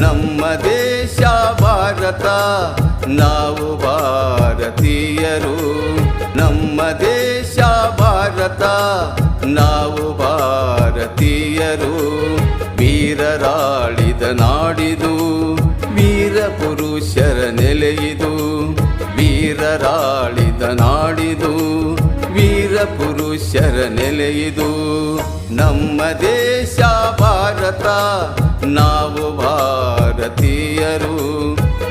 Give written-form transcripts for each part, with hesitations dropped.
ನಮ್ಮ ದೇಶ ಭಾರತ, ನಾವು ಭಾರತೀಯರು. ನಮ್ಮ ದೇಶ ಭಾರತ, ನಾವು ಭಾರತೀಯರು. ವೀರರಾಳಿದ ನಾಡಿದು, ವೀರ ಪುರುಷರ ನೆಲೆಯಿದು. ವೀರರಾಳಿದ ನಾಡಿದು, ವೀರ ಪುರುಷರ ನೆಲೆಯಿದು. ನಮ್ಮ ದೇಶ ಭಾರತ, ನಾವು ಭಾರತೀಯರು.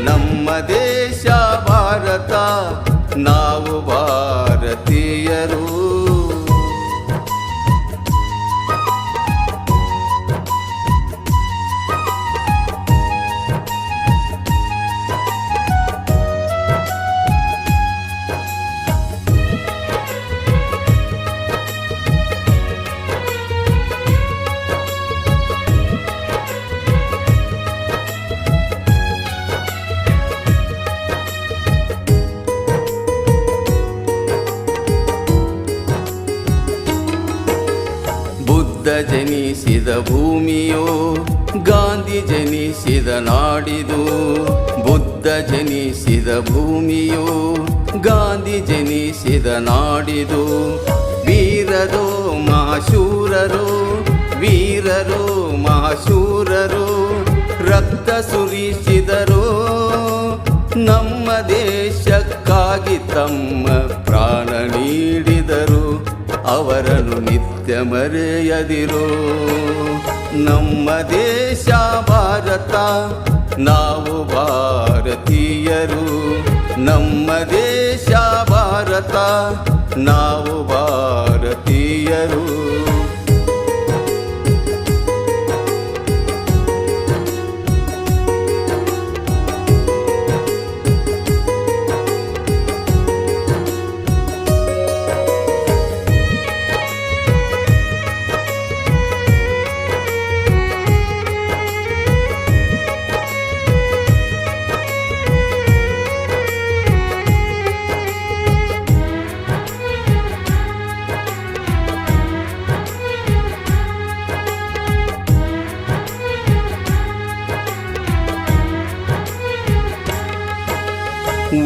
ನಮ್ಮ ದೇಶ ಭಾರತ, ನಾವು ಭಾರತೀಯರು. ಬುದ್ಧ ಜನಿಸಿದ ಭೂಮಿಯೋ, ಗಾಂಧಿ ಜನಿಸಿದ ನಾಡಿದು. ಬುದ್ಧ ಜನಿಸಿದ ಭೂಮಿಯೋ, ಗಾಂಧಿ ಜನಿಸಿದ ನಾಡಿದು. ವೀರರೋ ಮಹಾಶೂರರು, ವೀರರೋ ಮಹಾಶೂರರು, ರಕ್ತ ಸುರಿಸಿದರು. ನಮ್ಮ ದೇಶಕ್ಕಾಗಿ ತಮ್ಮ ಪ್ರಾಣ ನೀಡಿದರು. ಅವರನ್ನು ನಿತ್ಯ ಮರೆಯದಿರು. ನಮ್ಮ ದೇಶ ಭಾರತ, ನಾವು ಭಾರತೀಯರು. ನಮ್ಮ ದೇಶ ಭಾರತ, ನಾವು ಭಾರತೀಯರು.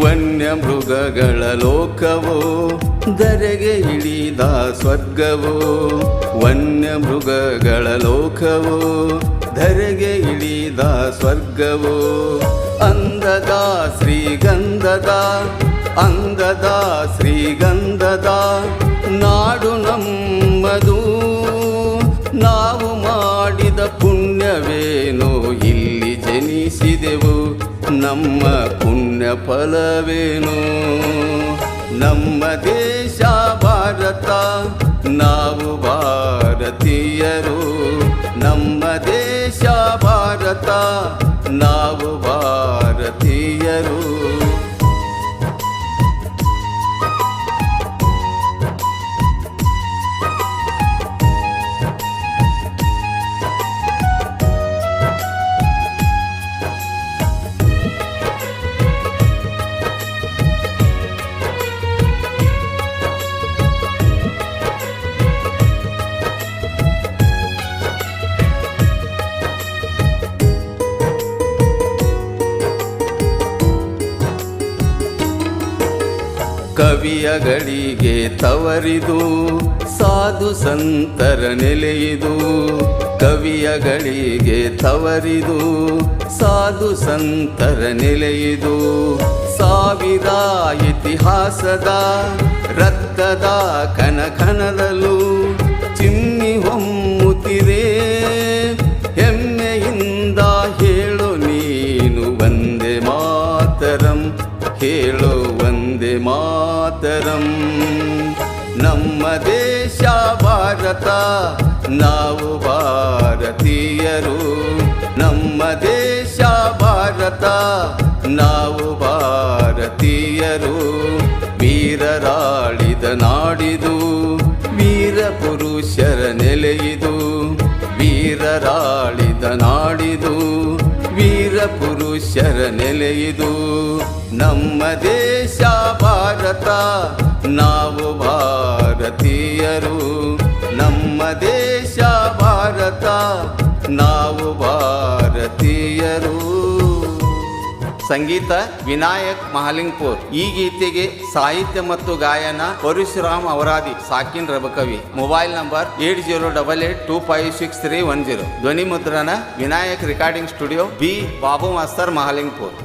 ವನ್ಯ ಮೃಗಗಳ ಲೋಕವೋ, ಧರೆಗೆ ಇಳಿದ ಸ್ವರ್ಗವೋ. ವನ್ಯ ಮೃಗಗಳ ಲೋಕವೋ, ಧರೆಗೆ ಇಳಿದ ಸ್ವರ್ಗವೋ. ಅಂದದ ಶ್ರೀಗಂಧದ, ಅಂದದ ಶ್ರೀಗಂಧದ ನಾಡು ನಮ್ಮದು. ನಾವು ಮಾಡಿದ ಪುಣ್ಯವೇನೋ ಇಲ್ಲಿ ಜನಿಸಿದೆವು, ನಮ್ಮ ಪುಣ್ಯ ಫಲವೇನು. ನಮ್ಮ ದೇಶ ಭಾರತ, ನಾವು ಭಾರತೀಯರು. ನಮ್ಮ ದೇಶ ಭಾರತ, ನಾವು ಭಾರತೀಯರು. ಕವಿಯಗಳಿಗೆ ತವರಿದು, ಸಾಧು ಸಂತರ ನೆಲೆಯಿದು. ಕವಿಯಗಳಿಗೆ ತವರಿದು, ಸಾಧು ಸಂತರ ನೆಲೆಯಿದು. ಸಾವಿರ ಇತಿಹಾಸದ ರಕ್ತದ ಕಣಕಣದಲ್ಲೂ ಚಿಮ್ಮಿ ಹೊಮ್ಮುತ್ತಿದೆ. ಹೆಮ್ಮೆಯಿಂದ ಹೇಳು ನೀನು ವಂದೇ ಮಾತರಂ, ಹೇಳು ವಂದೇ ಮಾತರಂ. ನಮ್ಮ ದೇಶ ಭಾರತ, ನಾವು ಭಾರತೀಯರು. ನಮ್ಮ ದೇಶ ಭಾರತ, ನಾವು ಭಾರತೀಯರು. ವೀರರಾಳಿದ ನಾಡಿದು, ವೀರ ಪುರುಷರ ನೆಲೆಯಿದು. ವೀರರಾಳಿದ ನಾಡಿದು, ವೀರ ಪುರುಷರ ನೆಲೆಯಿದು. ನಮ್ಮ ದೇಶ ಭಾರತ, ನಾವು ಭಾರತೀಯರು. ನಮ್ಮ ದೇಶ ಭಾರತ, ನಾವು ಭಾರತೀಯರು. ಭಾರತೀಯರು. ಸಂಗೀತ ವಿನಾಯಕ್ ಮಹಾಲಿಂಗ್ಪುರ್. ಈ ಗೀತೆಗೆ ಸಾಹಿತ್ಯ ಮತ್ತು ಗಾಯನ ಪರಶುರಾಮ್ ಅವರಾದಿ, ಸಾಕಿನ್ ರಬಕವಿ. Mobile number 8088256310. ಧ್ವನಿ ಮುದ್ರಣ Vinayak recording studio, B Babu master, Mahalingpur.